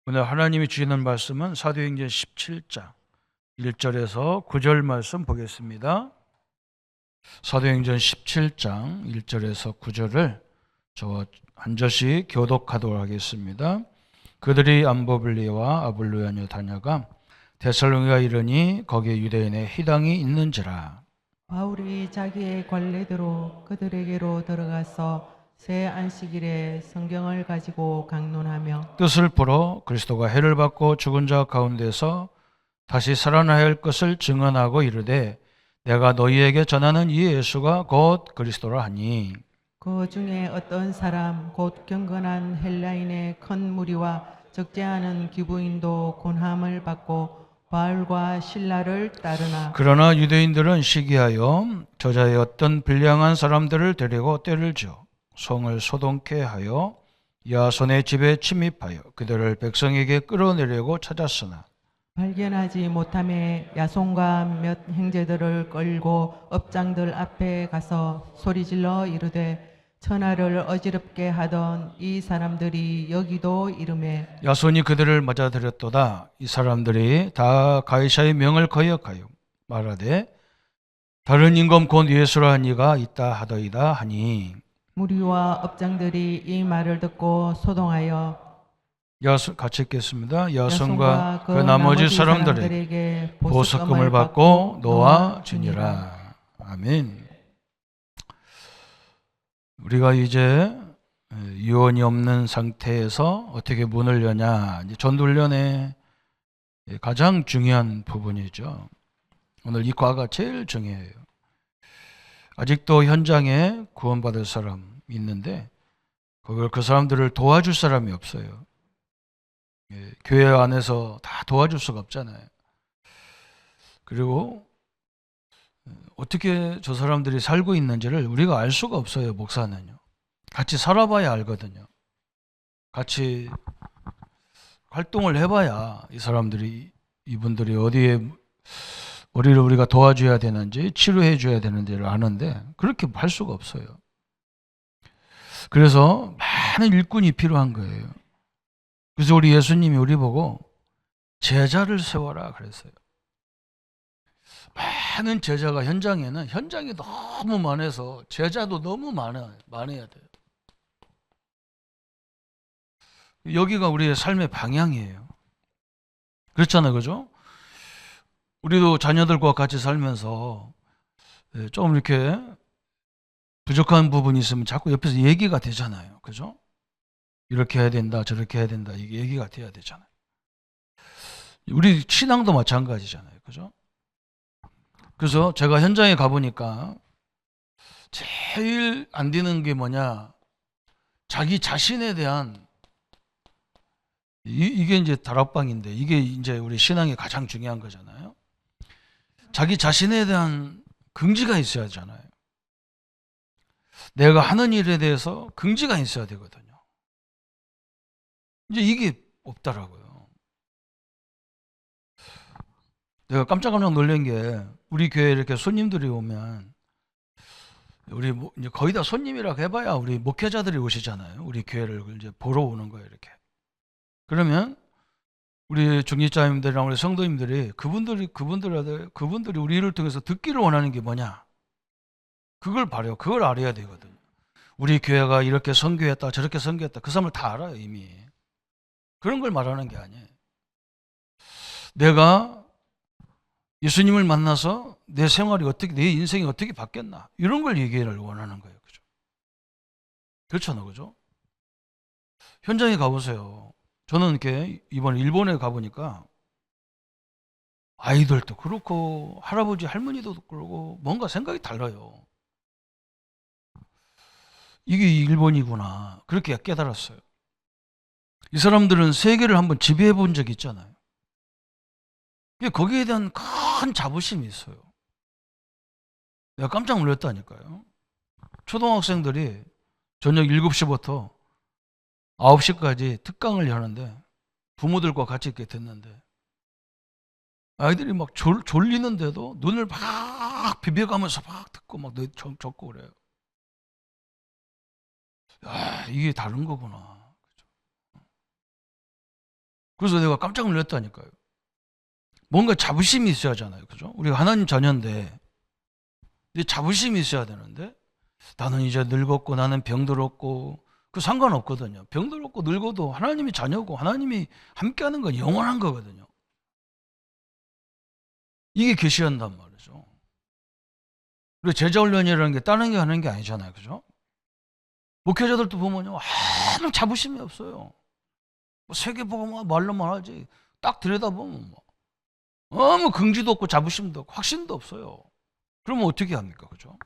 오늘 하나님이 주시는 말씀은 사도행전 17장 1절에서 9절 말씀 보겠습니다. 사도행전 17장 1절에서 9절을 저와 한 절씩 교독하도록 하겠습니다. 그들이 암보블리와 아볼로야에 다녀가 데살로니가 이르니 거기에 유대인의 희당이 있는지라. 바울이 자기의 관례대로 그들에게로 들어가서 새 안식일에 성경을 가지고 강론하며 뜻을 풀어 그리스도가 해를 받고 죽은 자 가운데서 다시 살아나야 할 것을 증언하고 이르되 내가 너희에게 전하는 이 예수가 곧 그리스도라 하니 그 중에 어떤 사람 곧 경건한 헬라인의 큰 무리와 적지 않은 기부인도 곤함을 받고 바울과 신라를 따르나 그러나 유대인들은 시기하여 저자의 어떤 불량한 사람들을 데리고 때를 지어 성을 소동케 하여 야손의 집에 침입하여 그들을 백성에게 끌어내려고 찾았으나 발견하지 못함에 야손과 몇 형제들을 끌고 업장들 앞에 가서 소리질러 이르되 천하를 어지럽게 하던 이 사람들이 여기도 이르매 야손이 그들을 맞아들였도다. 이 사람들이 다 가이사의 명을 거역하여 말하되 다른 임금 곧 예수라 한 이가 있다 하더이다 하니 무리와 업장들이 이 말을 듣고 소동하여 야손 같이 읽겠습니다. 야손과 야손과 그 나머지 사람들에게 사람들에게 보석금을 받고 놓아주니라. 아멘. 우리가 이제 유언이 없는 상태에서 어떻게 문을 여냐, 이제 전도훈련의 가장 중요한 부분이죠. 오늘 이 과가 제일 중요해요. 아직도 현장에 구원받을 사람 있는데 그걸 그 사람들을 도와줄 사람이 없어요. 교회 안에서 다 도와줄 수가 없잖아요. 그리고 어떻게 저 사람들이 살고 있는지를 우리가 알 수가 없어요. 목사는요. 같이 살아봐야 알거든요. 같이 활동을 해봐야 이 사람들이, 이분들이 어디를 우리가 도와줘야 되는지 치료해 줘야 되는지를 아는데 그렇게 할 수가 없어요. 그래서 많은 일꾼이 필요한 거예요. 그래서 우리 예수님이 우리 보고 제자를 세워라 그랬어요. 많은 제자가 현장이 너무 많아서 제자도 너무 많아야 돼요. 여기가 우리의 삶의 방향이에요. 그렇잖아요, 그죠? 우리도 자녀들과 같이 살면서 좀 이렇게 부족한 부분이 있으면 자꾸 옆에서 얘기가 되잖아요, 그죠? 이렇게 해야 된다, 저렇게 해야 된다, 이게 얘기가 돼야 되잖아요. 우리 신앙도 마찬가지잖아요, 그죠? 그래서 제가 현장에 가보니까 제일 안 되는 게 뭐냐, 자기 자신에 대한 이게 이제 다락방인데 이게 이제 우리 신앙의 가장 중요한 거잖아요. 자기 자신에 대한 긍지가 있어야 하잖아요. 내가 하는 일에 대해서 긍지가 있어야 되거든요. 이제 이게 없더라고요. 내가 깜짝깜짝 놀란 게 우리 교회에 이렇게 손님들이 오면 우리 이제 거의 다 손님이라고 해봐야 우리 목회자들이 오시잖아요. 우리 교회를 이제 보러 오는 거예요, 이렇게. 그러면 우리 중직자님들이랑 우리 성도님들이 그분들이 우리 일을 통해서 듣기를 원하는 게 뭐냐? 그걸 바래요. 그걸 알아야 되거든요. 우리 교회가 이렇게 선교했다, 저렇게 선교했다. 그 사람을 다 알아요, 이미. 그런 걸 말하는 게 아니에요. 내가 예수님을 만나서 내 생활이 어떻게, 내 인생이 어떻게 바뀌었나. 이런 걸 얘기를 원하는 거예요. 그죠? 그렇잖아요. 그죠? 현장에 가보세요. 저는 이렇게 이번에 일본에 가보니까 아이들도 그렇고 할아버지 할머니도 그러고 뭔가 생각이 달라요. 이게 일본이구나. 그렇게 깨달았어요. 이 사람들은 세계를 한번 지배해 본 적이 있잖아요. 거기에 대한 큰 자부심이 있어요. 내가 깜짝 놀랐다니까요. 초등학생들이 저녁 7시부터 9시까지 특강을 하는데 부모들과 같이 이렇게 듣는데 아이들이 막 졸리는데도 눈을 막 비벼가면서 막 듣고 막 적고 그래요. 야, 이게 다른 거구나. 그래서 내가 깜짝 놀랐다니까요. 뭔가 자부심이 있어야 하잖아요. 그죠? 우리가 하나님 자녀인데, 이 자부심이 있어야 되는데, 나는 이제 늙었고, 나는 병들었고, 그 상관없거든요. 병들었고, 늙어도 하나님이 자녀고, 하나님이 함께하는 건 영원한 거거든요. 이게 계시한단 말이죠. 그리고 제자훈련이라는 게 다른 게 하는 게 아니잖아요. 그죠? 목회자들도 보면요, 아무 자부심이 없어요. 뭐 세계보고만 말로만 하지, 딱 들여다보면 뭐, 아무 긍지도 없고 자부심도 없고 확신도 없어요. 그러면 어떻게 합니까? 그죠?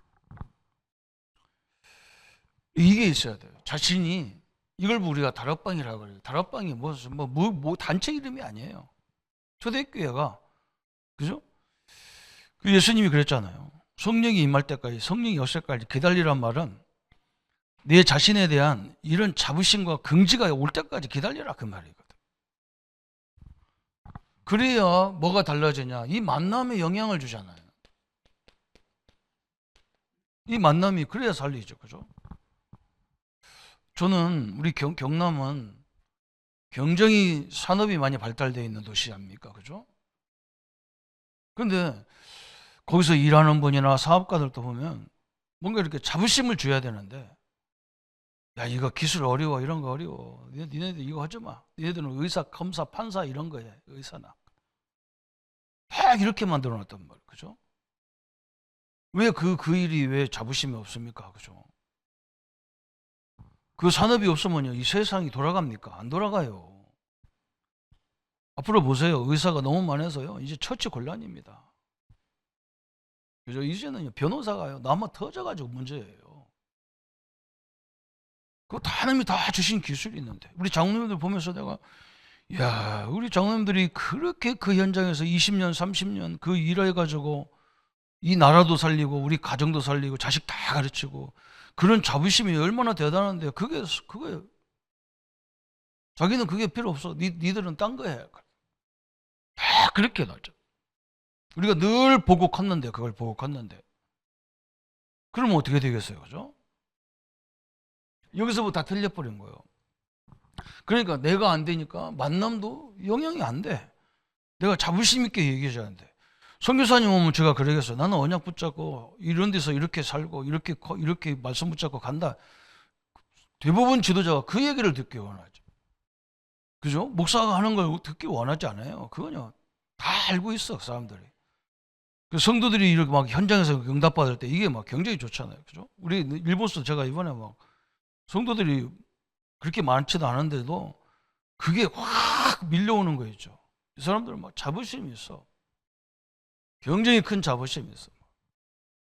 이게 있어야 돼요. 자신이, 이걸 우리가 다락방이라고 그래요. 다락방이 뭐 단체 이름이 아니에요. 초대교회가, 그죠? 그 예수님이 그랬잖아요. 성령이 임할 때까지, 성령이 오실 때까지 기다리란 말은 내 자신에 대한 이런 자부심과 긍지가 올 때까지 기다리라, 그 말이거든. 그래야 뭐가 달라지냐? 이 만남에 영향을 주잖아요. 이 만남이 그래야 살리죠. 그죠? 저는 우리 경남은 굉장히 산업이 많이 발달되어 있는 도시 아닙니까? 그죠? 근데 거기서 일하는 분이나 사업가들도 보면 뭔가 이렇게 자부심을 줘야 되는데, 야, 이거 기술 어려워, 이런 거 어려워. 니네들 이거 하지 마. 니네들은 의사, 검사, 판사 이런 거 해. 의사나. 막 이렇게 만들어 놨단 말이에요. 그죠? 왜 그 일이 왜 자부심이 없습니까? 그죠? 그 산업이 없으면요, 이 세상이 돌아갑니까? 안 돌아가요. 앞으로 보세요. 의사가 너무 많아서요, 이제 처치 곤란입니다. 그죠? 이제는 변호사가요, 나만 터져가지고 문제예요. 그거 다 하나님이 다 주신 기술이 있는데, 우리 장로님들 보면서 내가, 야, 우리 장로님들이 그렇게 그 현장에서 20년, 30년 그 일해가지고 이 나라도 살리고 우리 가정도 살리고 자식 다 가르치고, 그런 자부심이 얼마나 대단한데, 그게 자기는 그게 필요 없어. 니들은 딴 거 해. 다 그렇게 나죠. 우리가 늘 보고 컸는데, 그걸 보고 컸는데, 그러면 어떻게 되겠어요? 그죠? 여기서부터 다 틀려버린 거예요. 그러니까 내가 안 되니까 만남도 영향이 안 돼. 내가 자부심 있게 얘기해줘야 하는데, 선교사님 오면 제가 그러겠어요. 나는 언약 붙잡고 이런 데서 이렇게 살고 이렇게 말씀 붙잡고 간다. 대부분 지도자가 그 얘기를 듣기 원하죠. 그죠? 목사가 하는 걸 듣기 원하지 않아요. 그거요, 다 알고 있어, 사람들이. 그 성도들이 이렇게 막 현장에서 응답받을 때 이게 막 굉장히 좋잖아요. 그죠? 우리 일본서 제가 이번에 막 성도들이 그렇게 많지도 않은데도 그게 확 밀려오는 거 있죠. 이 사람들은 막 자부심이 있어. 굉장히 큰 자부심이 있어.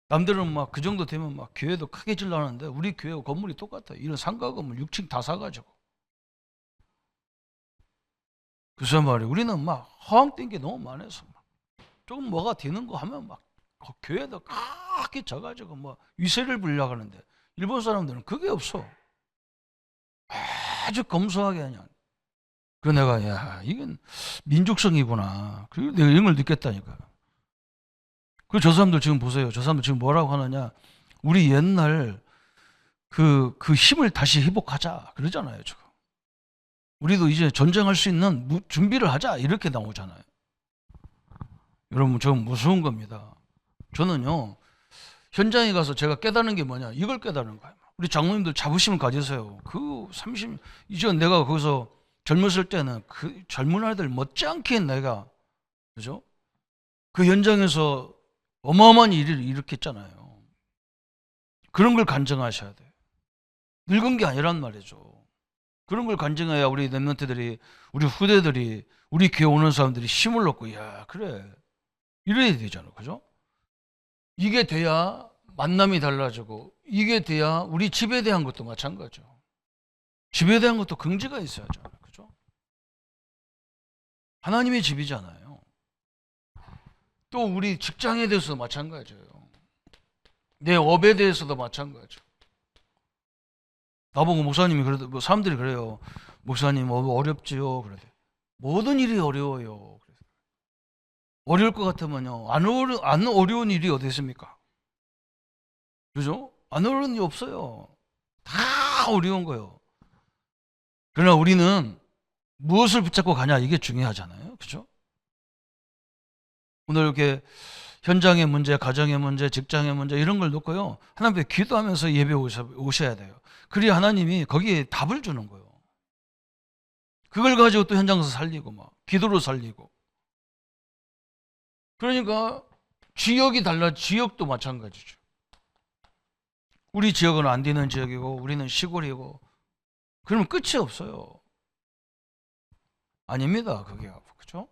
남들은 막 그 정도 되면 막 교회도 크게 질러하는데, 우리 교회 건물이 똑같아요. 이런 상가 건물 6층 다 사가지고. 그래서 말이에요, 우리는 막 허황된 게 너무 많아서 조금 뭐가 되는 거 하면 막 교회도 크게 져가지고 뭐 위세를 부리려고 하는데, 일본 사람들은 그게 없어. 아주 검소하게 그냥. 그 내가, 야, 이건 민족성이구나. 그리고 내가 이런 걸 느꼈다니까. 그 저 사람들 지금 보세요. 저 사람들 지금 뭐라고 하느냐. 우리 옛날 그 힘을 다시 회복하자 그러잖아요, 지금. 우리도 이제 전쟁할 수 있는 준비를 하자 이렇게 나오잖아요. 여러분, 저는 무서운 겁니다. 저는요, 현장에 가서 제가 깨닫는 게 뭐냐, 이걸 깨닫는 거예요. 우리 장로님들 자부심을 가지세요. 이제 내가 거기서 젊었을 때는 그 젊은 아이들 못지않게 내가, 그죠? 그 현장에서 어마어마한 일을 일으켰잖아요. 그런 걸 간증하셔야 돼요. 늙은 게 아니란 말이죠. 그런 걸 간증해야 우리 랩런트들이, 우리 후대들이, 우리 교회 오는 사람들이 힘을 얻고, 야, 그래, 이래야 되잖아요. 그죠? 이게 돼야 만남이 달라지고, 이게 돼야 우리 집에 대한 것도 마찬가지죠. 집에 대한 것도 긍지가 있어야죠. 그죠? 하나님의 집이잖아요. 또 우리 직장에 대해서도 마찬가지예요. 내 업에 대해서도 마찬가지죠. 나보고 목사님이 그래도, 뭐 사람들이 그래요. 목사님 어렵지요. 그래. 모든 일이 어려워요. 그래서 어려울 것 같으면요, 안 어려운 일이 어디 있습니까? 그죠? 안 어려운 일이 없어요. 다 어려운 거예요. 그러나 우리는 무엇을 붙잡고 가냐, 이게 중요하잖아요. 그죠? 오늘 이렇게 현장의 문제, 가정의 문제, 직장의 문제 이런 걸 놓고요, 하나님 앞에 기도하면서 예배 오셔야 돼요. 그래야 하나님이 거기에 답을 주는 거예요. 그걸 가지고 또 현장에서 살리고 막 기도로 살리고. 그러니까 지역이 달라. 지역도 마찬가지죠. 우리 지역은 안 되는 지역이고 우리는 시골이고 그러면 끝이 없어요. 아닙니다. 그게. 그죠?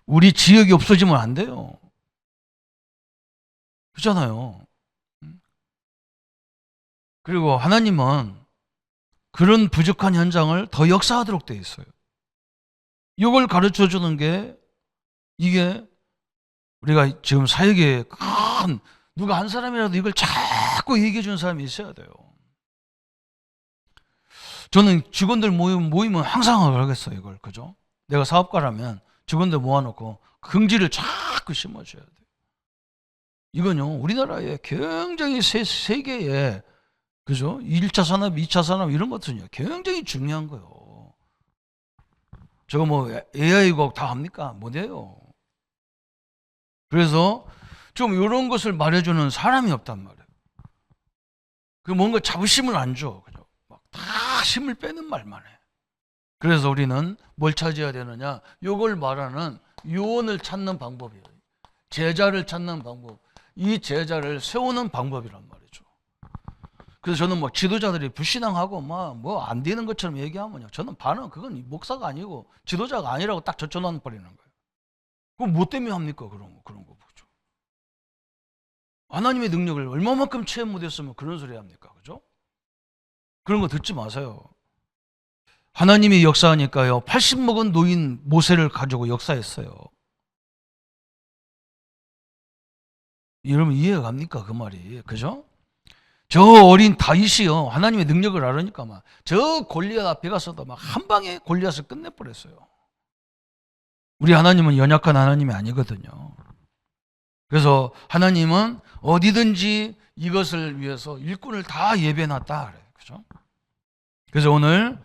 우리 지역이 없어지면 안 돼요. 그렇잖아요. 그리고 하나님은 그런 부족한 현장을 더 역사하도록 되어 있어요. 이걸 가르쳐 주는 게, 이게 우리가 지금 사역에 큰 누가 한 사람이라도 이걸 자꾸 얘기해 주는 사람이 있어야 돼요. 저는 직원들 모이면 항상 하겠어요, 이걸. 그죠? 내가 사업가라면 직원들 모아놓고 긍지를 자꾸 심어줘야 돼요. 이건요, 우리나라의 굉장히 세계에, 그죠? 1차 산업, 2차 산업 이런 것들은요, 굉장히 중요한 거예요. 저거 뭐 AI고 다 합니까? 못해요. 그래서 좀 이런 것을 말해주는 사람이 없단 말이에요. 그 뭔가 자부심을 안 줘. 그죠? 막 다 힘을 빼는 말만 해. 그래서 우리는 뭘 찾아야 되느냐? 이걸 말하는 요원을 찾는 방법이에요. 제자를 찾는 방법. 이 제자를 세우는 방법이란 말이죠. 그래서 저는 뭐 지도자들이 불신앙하고 뭐 안 되는 것처럼 얘기하면요, 저는 반은 그건 목사가 아니고 지도자가 아니라고 딱 젖혀놔 버리는 거예요. 그럼 뭐 때문에 합니까? 그런 거 보죠. 하나님의 능력을 얼마만큼 체험 못했으면 그런 소리 합니까? 그죠? 그런 거 듣지 마세요. 하나님이 역사하니까요, 80 먹은 노인 모세를 가지고 역사했어요. 여러분 이해가 갑니까? 그 말이. 그죠? 저 어린 다윗이요, 하나님의 능력을 알으니까 막 저 골리앗 앞에 가서도 막 한 방에 골리앗을 끝내버렸어요. 우리 하나님은 연약한 하나님이 아니거든요. 그래서 하나님은 어디든지 이것을 위해서 일꾼을 다 예배해놨다 그래요. 그죠? 그래서 오늘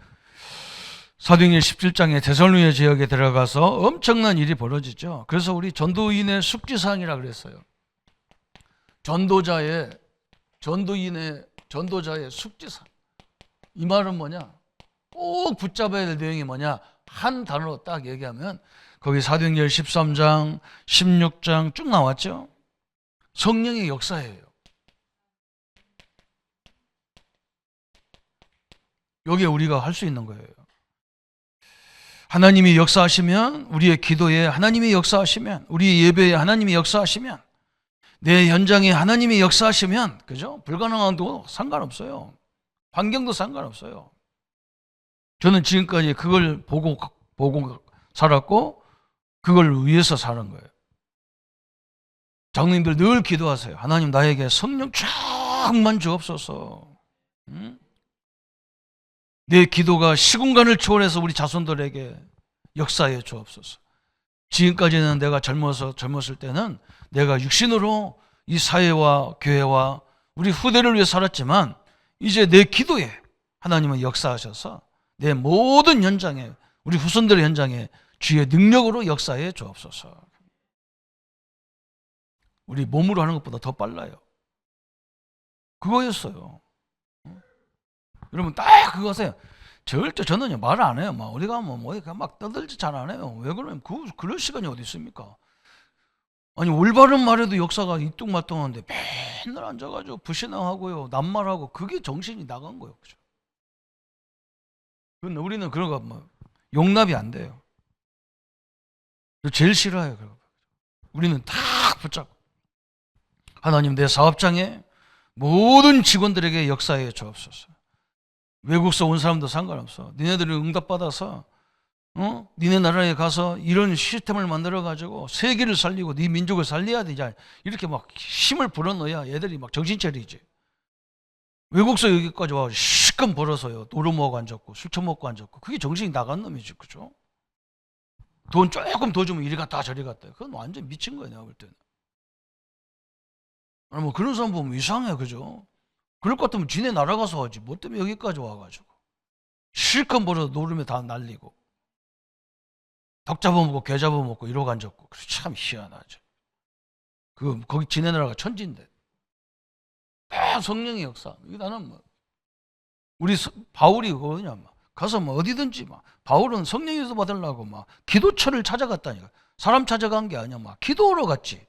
사도행전 17장에 데살로니가 지역에 들어가서 엄청난 일이 벌어지죠. 그래서 우리 전도인의 숙지사항이라 그랬어요. 전도자의 숙지사항. 이 말은 뭐냐? 꼭 붙잡아야 될 내용이 뭐냐? 한 단어로 딱 얘기하면 거기 사도행전 13장, 16장 쭉 나왔죠. 성령의 역사예요. 여기에 우리가 할 수 있는 거예요. 하나님이 역사하시면, 우리의 기도에 하나님이 역사하시면, 우리 예배에 하나님이 역사하시면, 내 현장에 하나님이 역사하시면, 그죠? 불가능한 것도 상관없어요. 환경도 상관없어요. 저는 지금까지 그걸 보고 살았고 그걸 위해서 사는 거예요. 장로님들 늘 기도하세요. 하나님 나에게 성령 쫙만 주옵소서. 내 기도가 시공간을 초월해서 우리 자손들에게 역사해 주옵소서. 지금까지는 내가 젊었을 때는 내가 육신으로 이 사회와 교회와 우리 후대를 위해 살았지만 이제 내 기도에 하나님은 역사하셔서 내 모든 현장에, 우리 후손들의 현장에 주의 능력으로 역사해 주옵소서. 우리 몸으로 하는 것보다 더 빨라요. 그거였어요. 여러분 딱 그거 하세요. 절대 저는요 말 안 해요. 막 어디 가면 막 떠들지 잘 안 해요. 왜 그러면 그럴 시간이 어디 있습니까? 아니 올바른 말에도 역사가 이뚱말뚱한데 맨날 앉아가지고 불신앙하고요, 낱말하고, 그게 정신이 나간 거예요. 그죠? 근데 우리는 그런 거 뭐 용납이 안 돼요. 제일 싫어해요. 우리는 다 붙잡고 하나님 내 사업장에 모든 직원들에게 역사해 주옵소서. 외국서 온 사람도 상관없어. 니네들이 응답받아서 니네 나라에 가서 이런 시스템을 만들어 가지고 세계를 살리고 네 민족을 살려야 되지. 이렇게 막 힘을 불어넣어야 얘들이 막 정신 차리지. 외국서 여기까지 와 시간 벌어서요, 노루 먹고 앉았고 술 처먹고 앉았고, 그게 정신이 나간 놈이지. 그죠? 돈 조금 더 주면 이리 갔다 저리 갔다. 그건 완전 미친 거예요, 내가 볼 때는. 아니 뭐 그런 사람 보면 이상해. 그죠? 그럴 것 같으면 지네 나라 가서 하지. 뭐 때문에 여기까지 와가지고 실컷 벌어도 노름에 다 날리고 덕 잡아먹고 개 잡아먹고 이러고 앉았고. 참 희한하죠. 거기 지내느라가 천지인데. 다 성령의 역사. 이게 나는 뭐 바울이 그거냐 막 가서 뭐 어디든지 막 바울은 성령에서 받으려고 막 기도처를 찾아갔다니까. 사람 찾아간 게 아니야. 막 기도하러 갔지.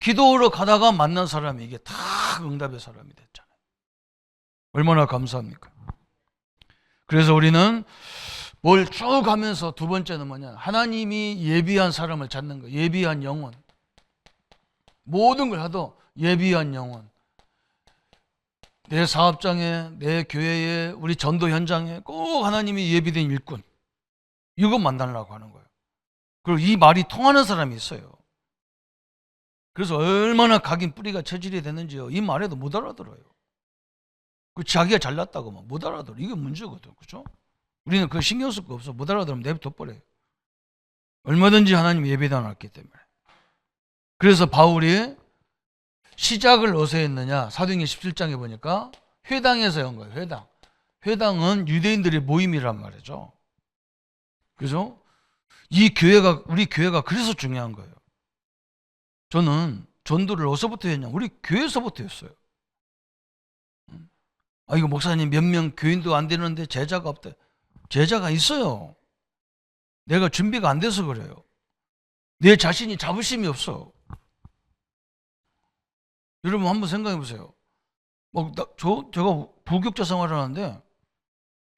기도하러 가다가 만난 사람이 이게 다 응답의 사람이 됐잖아요. 얼마나 감사합니까? 그래서 우리는 뭘 쭉 가면서 두 번째는 뭐냐? 하나님이 예비한 사람을 찾는 거예요. 예비한 영혼. 모든 걸 하도 예비한 영혼. 내 사업장에, 내 교회에, 우리 전도 현장에 꼭 하나님이 예비된 일꾼. 이거 만나려고 하는 거예요. 그리고 이 말이 통하는 사람이 있어요. 그래서 얼마나 각인 뿌리가 체질이 됐는지요. 이 말에도 못 알아들어요. 그 자기가 잘났다고 막 못 알아들어. 이게 문제거든. 그렇죠? 우리는 그 신경 쓸 거 없어. 못 알아들으면 내버려 버려요. 얼마든지 하나님 예배당 왔기 때문에. 그래서 바울이 시작을 어디서 했느냐? 사도행전 17장에 보니까 회당에서 한 거예요. 회당. 회당은 유대인들의 모임이란 말이죠. 그죠? 우리 교회가 그래서 중요한 거예요. 저는 전도를 어디서부터 했냐? 우리 교회에서부터 했어요. 이거 목사님 몇 명 교인도 안 되는데 제자가 없대. 제자가 있어요. 내가 준비가 안 돼서 그래요. 내 자신이 자부심이 없어. 여러분 한번 생각해 보세요. 제가 부교육자 생활을 하는데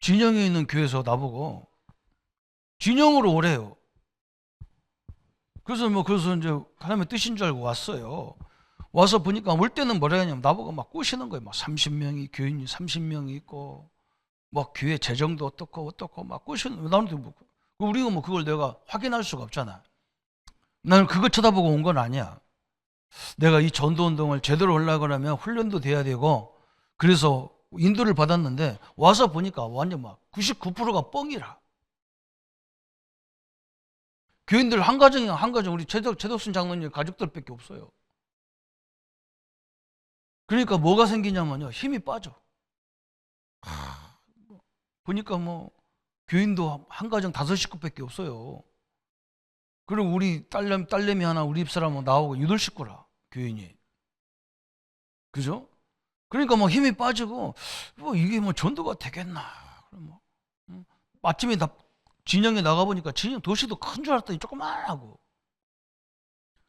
진영에 있는 교회에서 나보고 진영으로 오래요. 그래서 이제 하나님의 뜻인 줄 알고 왔어요. 와서 보니까 올 때는 뭐라 하냐면 나보고 막 꼬시는 거예요. 막 30명이 교인이 30명이 있고 막 교회 재정도 어떻고 막 꼬시는. 나는 우리가 그걸 내가 확인할 수가 없잖아. 나는 그거 쳐다보고 온 건 아니야. 내가 이 전도 운동을 제대로 하려고 하면 훈련도 돼야 되고 그래서 인도를 받았는데 와서 보니까 완전 막 99%가 뻥이라. 교인들 한 가정 우리 최덕순 장로님 가족들밖에 없어요. 그러니까 뭐가 생기냐면요. 힘이 빠져. 보니까 교인도 한 가정 5식구밖에 없어요. 그리고 우리 딸내미 하나 우리 집사람 나오고 8식구라 교인이. 그죠? 그러니까 힘이 빠지고 이게 전도가 되겠나. 아침에 진영에 나가보니까 진영 도시도 큰 줄 알았더니 조그만하고.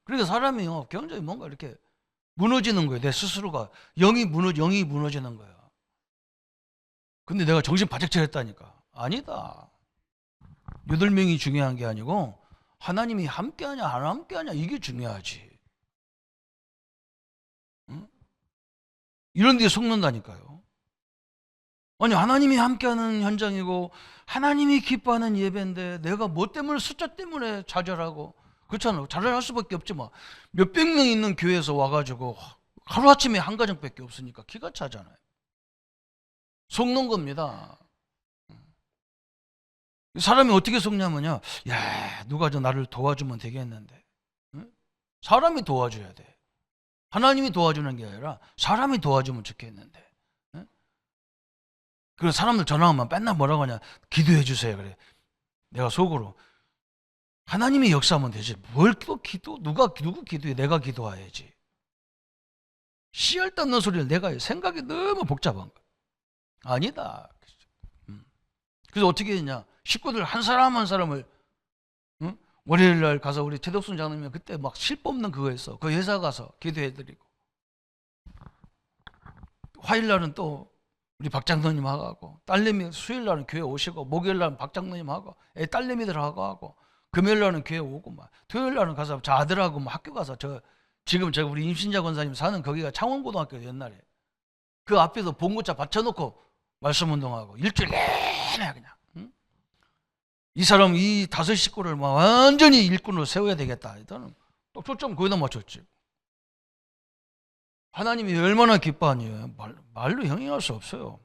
그러니까 사람이요 굉장히 뭔가 이렇게 무너지는 거예요. 내 스스로가 영이 무너지는 거야. 근데 내가 정신 바짝 차렸다니까. 아니다. 8명이 중요한 게 아니고 하나님이 함께하냐 안 함께하냐 이게 중요하지. 응? 이런 데에 속는다니까요. 아니 하나님이 함께하는 현장이고 하나님이 기뻐하는 예배인데 내가 뭐 때문에 숫자 때문에 좌절하고 그렇잖아요. 좌절할 수밖에 없지 뭐. 몇백 명 있는 교회에서 와가지고 하루아침에 한 가정밖에 없으니까 기가 차잖아요. 속는 겁니다. 사람이 어떻게 속냐면요. 야 누가 나를 도와주면 되겠는데. 응? 사람이 도와줘야 돼. 하나님이 도와주는 게 아니라 사람이 도와주면 좋겠는데. 응? 그래서 사람들 전화하면 맨날 뭐라고 하냐. 기도해 주세요. 그래. 내가 속으로 하나님이 역사하면 되지. 뭘 또 누구 기도해? 내가 기도해야지. 씨알 닦는 소리를 내가 해. 생각이 너무 복잡한 거야. 아니다. 그래서 어떻게 했냐. 식구들 한 사람 한 사람을 월요일 날 가서 우리 최덕순 장로님 그때 막 실 뽑는 그거 했어. 그 회사 가서 기도해드리고 화요일 날은 또 우리 박 장로님 하고 딸내미 수요일 날은 교회 오시고 목요일 날은 박 장로님 하고 딸내미들 하고 금요일 날은 교회 오고 막 토요일 날은 가서 저 아들하고 학교 가서 지금 제가 우리 임신자 권사님 사는 거기가 창원고등학교 옛날에 그 앞에서 봉고차 받쳐놓고 말씀 운동하고 일주일 내내 그냥. 이 사람 이 5식구를 막 완전히 일꾼으로 세워야 되겠다. 일단은 또 초점 거기다 맞췄지. 하나님이 얼마나 기뻐하니 말로 형용할 수 없어요.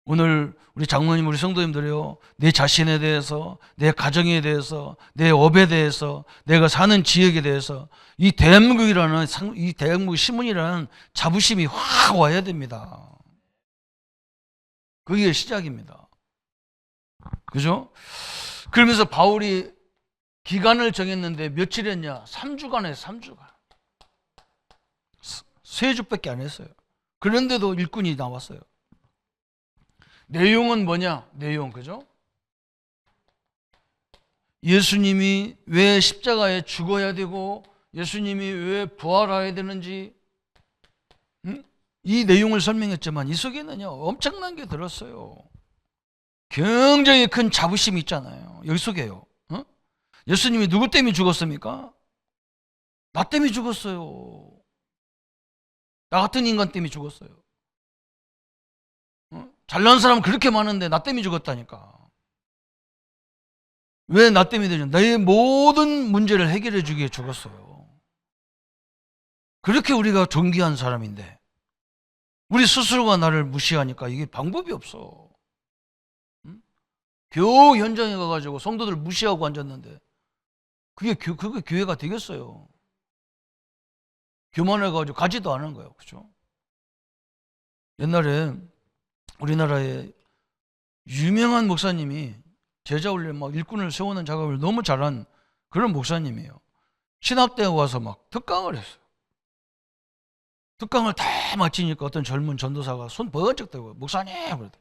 오늘 우리 장로님 우리 성도님들이요. 내 자신에 대해서 내 가정에 대해서 내 업에 대해서 내가 사는 지역에 대해서 이 대한민국 신문이라는 자부심이 확 와야 됩니다. 그게 시작입니다. 그죠? 그러면서 바울이 기간을 정했는데 며칠 했냐? 3주간 했어요. 3주간. 3주밖에 안 했어요. 그런데도 일꾼이 나왔어요. 내용은 뭐냐? 내용, 그죠? 예수님이 왜 십자가에 죽어야 되고 예수님이 왜 부활해야 되는지, 이 내용을 설명했지만 이 속에는요 엄청난 게 들었어요. 굉장히 큰 자부심이 있잖아요. 여기 속에요. 예수님이 누구 때문에 죽었습니까? 나 때문에 죽었어요. 나 같은 인간 때문에 죽었어요. 잘난 사람 그렇게 많은데 나 때문에 죽었다니까. 왜 나 때문에 되죠? 나의 모든 문제를 해결해 주기에 죽었어요. 그렇게 우리가 존귀한 사람인데 우리 스스로가 나를 무시하니까 이게 방법이 없어. 교회 현장에 가가지고 성도들 무시하고 앉았는데 그게 교회가 되겠어요. 교만해가지고 가지도 않은 거예요. 그죠? 옛날에 우리나라에 유명한 목사님이 제자 훈련 막 일꾼을 세우는 작업을 너무 잘한 그런 목사님이에요. 신학대에 와서 막 특강을 했어요. 특강을 다 마치니까 어떤 젊은 전도사가 손 번쩍 들고 목사님 그러대.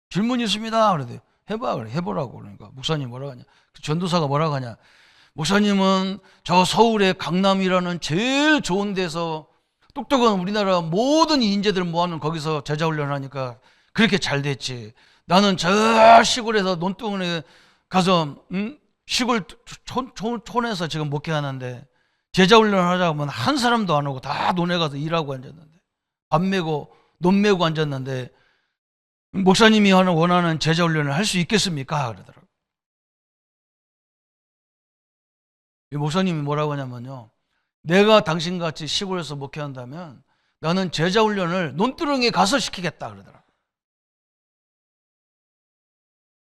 질문 있습니다. 그러대. 해봐 그래. 해보라고 그러니까 목사님 뭐라고 하냐. 그 전도사가 뭐라고 하냐. 목사님은 저 서울의 강남이라는 제일 좋은 데서 똑똑한 우리나라 모든 인재들 모아놓은 거기서 제자 훈련을 하니까 그렇게 잘 됐지. 나는 저 시골에서 논두렁에 가서 시골 촌에서 지금 목회하는데 제자 훈련을 하자고 하면 한 사람도 안 오고 다 논에 가서 일하고 앉았는데 밥 메고 논 메고 앉았는데 목사님이 원하는 제자 훈련을 할 수 있겠습니까? 그러더라고요. 목사님이 뭐라고 하냐면요. 내가 당신같이 시골에서 목회한다면 나는 제자 훈련을 논두렁에 가서 시키겠다 그러더라고요.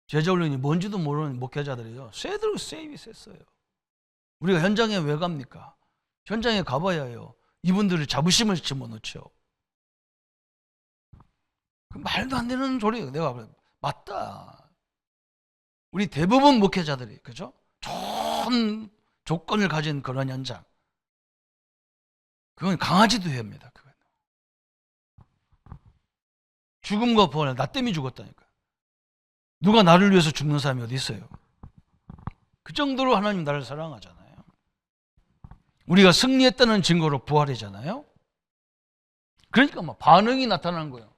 제자 훈련이 뭔지도 모르는 목회자들이요. 쎄들고 쎄입이 셌어요. 우리가 현장에 왜 갑니까? 현장에 가봐야 해요. 이분들이 자부심을 집어넣죠. 말도 안 되는 소리예요. 내가 맞다. 우리 대부분 목회자들이 그죠? 좋은 조건을 가진 그런 현장. 그건 강아지도 해합니다. 그건. 죽음과 부활, 나 때문에 죽었다니까. 누가 나를 위해서 죽는 사람이 어디 있어요? 그 정도로 하나님 나를 사랑하잖아요. 우리가 승리했다는 증거로 부활이잖아요. 그러니까 막 반응이 나타나는 거예요.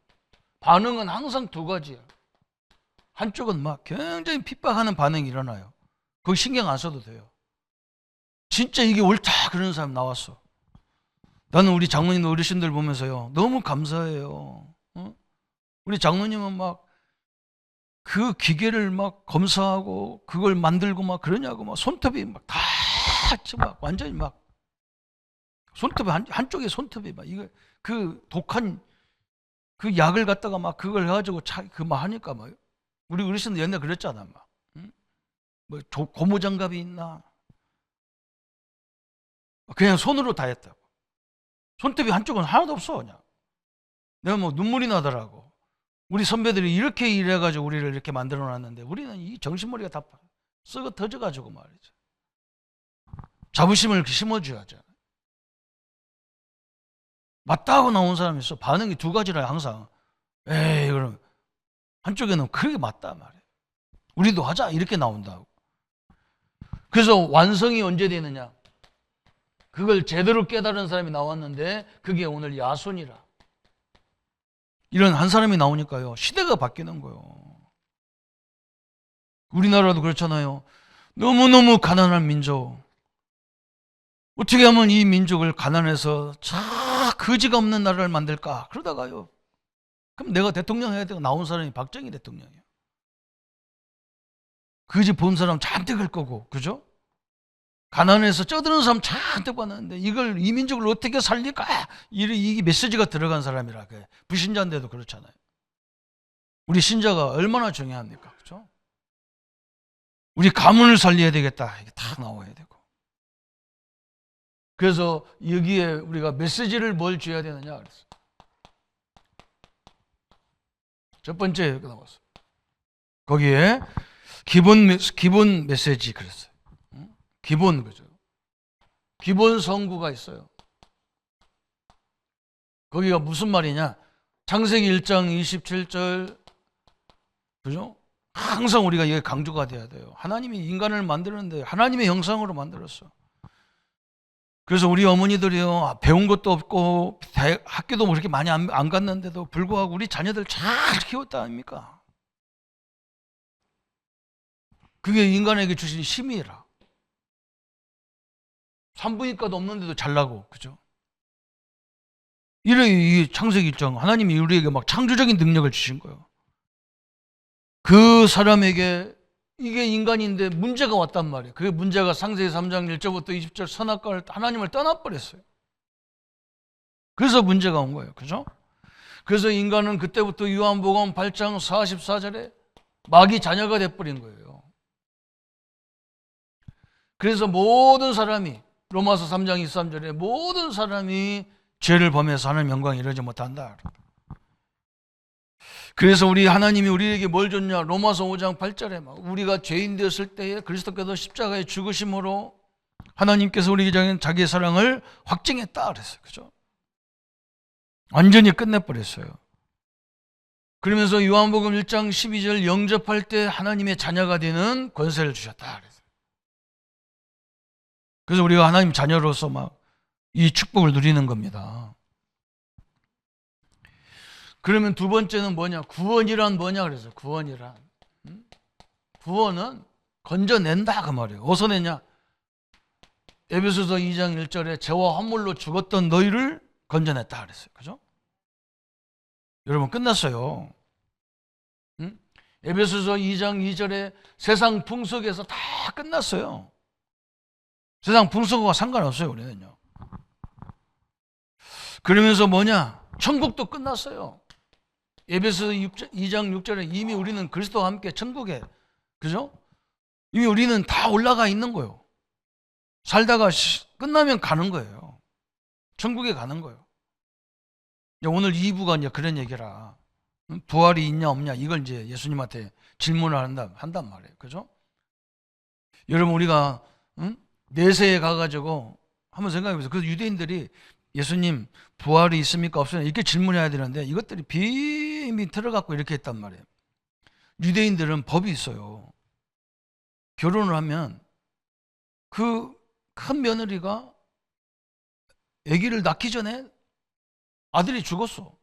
반응은 항상 두 가지예요. 한쪽은 막 굉장히 핍박하는 반응이 일어나요. 거기 신경 안 써도 돼요. 진짜 이게 옳다 그러는 사람 나왔어. 나는 우리 장로님 어르신들 보면서요 너무 감사해요. 우리 장로님은 막 그 기계를 막 검사하고 그걸 만들고 막 그러냐고 막 손톱이 막 다 막 완전히 막 손톱이 한쪽에 손톱이 막 이거 그 독한 그 약을 갖다가 막 그걸 해가지고 그 막 하니까 막 우리 어르신들 옛날에 그랬잖아 막 뭐 고무장갑이 있나 그냥 손으로 다 했다고. 손톱이 한쪽은 하나도 없어 그냥. 내가 뭐 눈물이 나더라고. 우리 선배들이 이렇게 일해가지고 우리를 이렇게 만들어놨는데 우리는 이 정신머리가 다 썩어 터져가지고 말이죠. 자부심을 심어줘야죠. 맞다고 나온 사람이 있어. 반응이 두 가지라 항상. 에이 그럼 한쪽에는 그게 맞다 말이에요. 우리도 하자 이렇게 나온다고. 그래서 완성이 언제 되느냐. 그걸 제대로 깨달은 사람이 나왔는데 그게 오늘 야손이라. 이런 한 사람이 나오니까요. 시대가 바뀌는 거예요. 우리나라도 그렇잖아요. 너무너무 가난한 민족. 어떻게 하면 이 민족을 가난해서 거지가 없는 나라를 만들까? 그러다가요. 그럼 내가 대통령 해야 되고 나온 사람이 박정희 대통령이에요. 거지 본 사람 잔뜩 할 거고. 그죠? 가난해서 쩌드는 사람 잔뜩 봤는데 이걸 이 민족을 어떻게 살릴까? 이 메시지가 들어간 사람이라 그래. 불신자인데도 그렇잖아요. 우리 신자가 얼마나 중요합니까? 그렇죠? 우리 가문을 살려야 되겠다. 이게 다 나와야 되고. 그래서 여기에 우리가 메시지를 뭘 줘야 되느냐 그랬어. 첫 번째 여기 나왔어. 거기에 기본 메시지 그랬어요. 기본 거죠. 기본 성구가 있어요. 거기가 무슨 말이냐? 창세기 1장 27절, 그죠? 항상 우리가 이게 강조가 돼야 돼요. 하나님이 인간을 만드는데 하나님의 형상으로 만들었어. 그래서 우리 어머니들이요, 배운 것도 없고 학교도 뭐 그렇게 많이 안 갔는데도 불구하고 우리 자녀들 잘 키웠다 아닙니까? 그게 인간에게 주신 힘이라. 산부인과도 없는데도 잘나고, 그죠? 이 창세기 1장 하나님이 우리에게 막 창조적인 능력을 주신 거예요. 그 사람에게 이게 인간인데 문제가 왔단 말이에요. 그게 문제가 창세기 3장 1절부터 20절 선악과를 하나님을 떠나버렸어요. 그래서 문제가 온 거예요. 그죠? 그래서 인간은 그때부터 요한복음 8장 44절에 마귀 자녀가 돼버린 거예요. 그래서 모든 사람이 로마서 3장 23절에 모든 사람이 죄를 범해서 하나님의 영광을 이루지 못한다. 그래서 우리 하나님이 우리에게 뭘 줬냐? 로마서 5장 8절에 우리가 죄인 되었을 때에 그리스도께서 십자가에 죽으심으로 하나님께서 우리에게 자기의 사랑을 확증했다 그랬어요. 그죠? 완전히 끝내버렸어요. 그러면서 요한복음 1장 12절 영접할 때 하나님의 자녀가 되는 권세를 주셨다 그랬어요. 그래서 우리가 하나님 자녀로서 막 이 축복을 누리는 겁니다. 그러면 두 번째는 뭐냐? 구원이란 뭐냐 그래서 구원이란. 구원은 건져낸다 그 말이에요. 어디서 내냐? 에베소서 2장 1절에 죄와 허물로 죽었던 너희를 건져냈다 그랬어요. 그죠? 여러분 끝났어요. 에베소서 2장 2절에 세상 풍속에서 다 끝났어요. 세상 풍속과 상관없어요. 우리는요. 그러면서 뭐냐? 천국도 끝났어요. 에베소서 2장 6절에 이미 우리는 그리스도와 함께 천국에, 그죠? 이미 우리는 다 올라가 있는 거예요. 살다가 끝나면 가는 거예요. 천국에 가는 거예요. 오늘 2부가 이제 그런 얘기라. 부활이 있냐 없냐 이걸 이제 예수님한테 질문을 한단 말이에요. 그죠? 여러분 우리가 내세에 가가지고 한번 생각해보세요. 그래서 유대인들이 예수님 부활이 있습니까 없습니까 이렇게 질문해야 되는데 이것들이 빈빈 틀어갖고 이렇게 했단 말이에요. 유대인들은 법이 있어요. 결혼을 하면 그 큰 며느리가 아기를 낳기 전에 아들이 죽었어.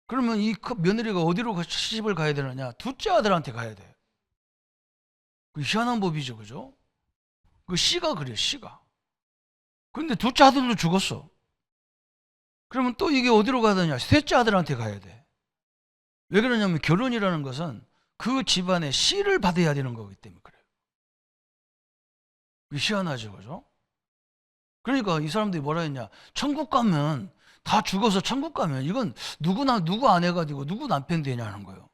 그러면 이 며느리가 어디로 시집을 가야 되느냐? 둘째 아들한테 가야 돼. 그 희한한 법이죠, 그죠? 그 씨가 그래, 씨가. 그런데 둘째 아들도 죽었어. 그러면 또 이게 어디로 가야 되냐? 셋째 아들한테 가야 돼. 왜 그러냐면 결혼이라는 것은 그 집안의 씨를 받아야 되는 거기 때문에 그래요. 그게 희한하죠, 그죠? 그러니까 이 사람들이 뭐라 했냐? 천국 가면 다 죽어서 천국 가면 이건 누구 아내가 되고 누구 남편 되냐는 거예요.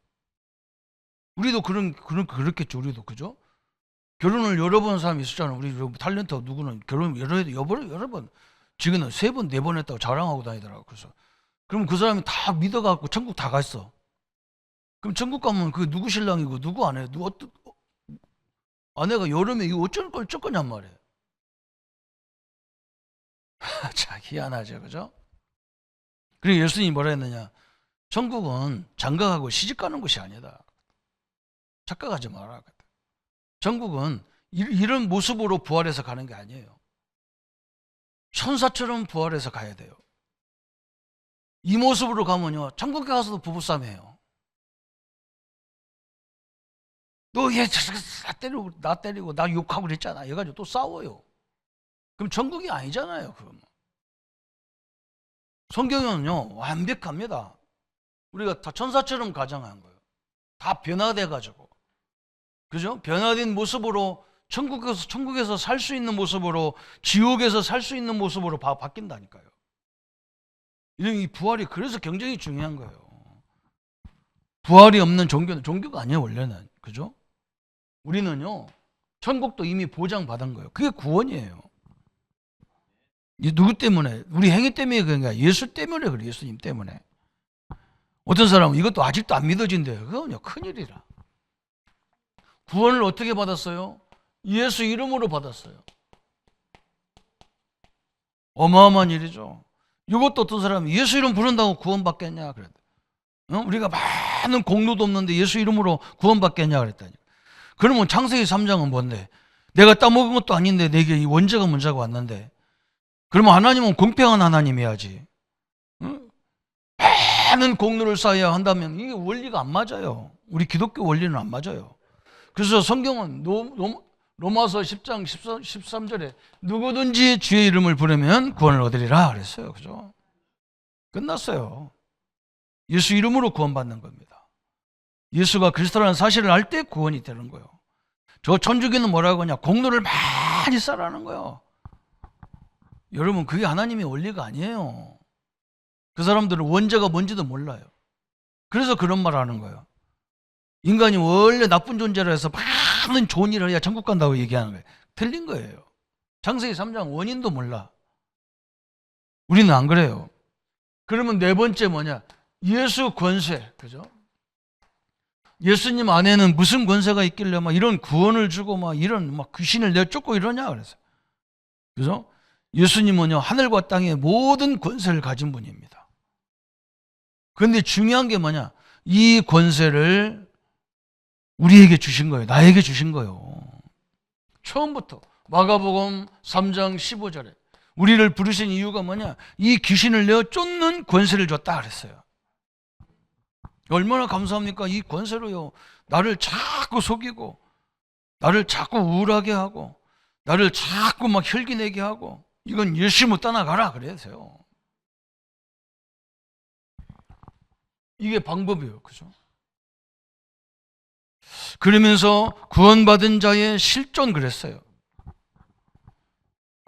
우리도 그렇겠죠, 우리도 그죠? 결혼을 여러 번 사람이 있었잖아요. 우리 탤런트 누구는 결혼 여러 번, 지금은 3번, 4번 했다고 자랑하고 다니더라고요. 그래서 그럼 그 사람이 다 믿어갖고 천국 다 갔어. 그럼 천국 가면 그 누구 신랑이고 누구 아내, 아내가 여름에 이거 어쩔 거냔 말이에요. 참 희한하죠, 그죠? 그리고 예수님이 뭐라 했느냐? 천국은 장가가고 시집가는 곳이 아니다. 착각하지 마라. 천국은 이런 모습으로 부활해서 가는 게 아니에요. 천사처럼 부활해서 가야 돼요. 이 모습으로 가면요, 천국에 가서도 부부싸움해요. 너 얘 나 때리고 나 욕하고 그랬잖아. 이래가지고 또 싸워요. 그럼 천국이 아니잖아요. 그럼 성경은요 완벽합니다. 우리가 다 천사처럼 가정한 거예요. 다 변화돼가지고, 그죠? 변화된 모습으로 천국에서 살 수 있는 모습으로, 지옥에서 살 수 있는 모습으로 바뀐다니까요. 이 부활이 그래서 굉장히 중요한 거예요. 부활이 없는 종교는 종교가 아니에요, 원래는. 그죠? 우리는요, 천국도 이미 보장받은 거예요. 그게 구원이에요. 누구 때문에? 우리 행위 때문에 그런 게 아니라 예수 때문에 그래요, 예수님 때문에. 어떤 사람은 이것도 아직도 안 믿어진대요. 그건요, 큰일이라. 구원을 어떻게 받았어요? 예수 이름으로 받았어요. 어마어마한 일이죠. 이것도 어떤 사람이 예수 이름 부른다고 구원받겠냐 그랬대. 우리가 많은 공로도 없는데 예수 이름으로 구원받겠냐 그랬다니. 그러면 창세기 3장은 뭔데? 내가 따먹은 것도 아닌데 내게 이 원죄가 문제가 왔는데, 그러면 하나님은 공평한 하나님이야지. 많은 공로를 쌓아야 한다면 이게 원리가 안 맞아요. 우리 기독교 원리는 안 맞아요. 그래서 성경은 로마서 10장 13절에 누구든지 주의 이름을 부르면 구원을 얻으리라 그랬어요. 그죠? 끝났어요. 예수 이름으로 구원받는 겁니다. 예수가 그리스도라는 사실을 알 때 구원이 되는 거예요. 저 천주교는 뭐라고 하냐? 공로를 많이 쌓으라는 거예요. 여러분, 그게 하나님의 원리가 아니에요. 그 사람들은 원죄가 뭔지도 몰라요. 그래서 그런 말 하는 거예요. 인간이 원래 나쁜 존재라 해서 많은 좋은 일을 해야 천국 간다고 얘기하는 거예요. 틀린 거예요. 창세기 3장 원인도 몰라. 우리는 안 그래요. 그러면 네 번째 뭐냐? 예수 권세. 그죠? 예수님 안에는 무슨 권세가 있길래 막 이런 구원을 주고 막 이런 막 귀신을 내쫓고 이러냐 그랬어요. 그죠? 예수님은요, 하늘과 땅의 모든 권세를 가진 분입니다. 그런데 중요한 게 뭐냐? 이 권세를 우리에게 주신 거예요. 나에게 주신 거예요. 처음부터 마가복음 3장 15절에 우리를 부르신 이유가 뭐냐? 이 귀신을 내어 쫓는 권세를 줬다 그랬어요. 얼마나 감사합니까? 이 권세로요, 나를 자꾸 속이고, 나를 자꾸 우울하게 하고, 나를 자꾸 막 혈기내게 하고, 이건 예수 못 떠나가라 그랬어요. 이게 방법이에요. 그죠? 그러면서 구원받은 자의 실존 그랬어요.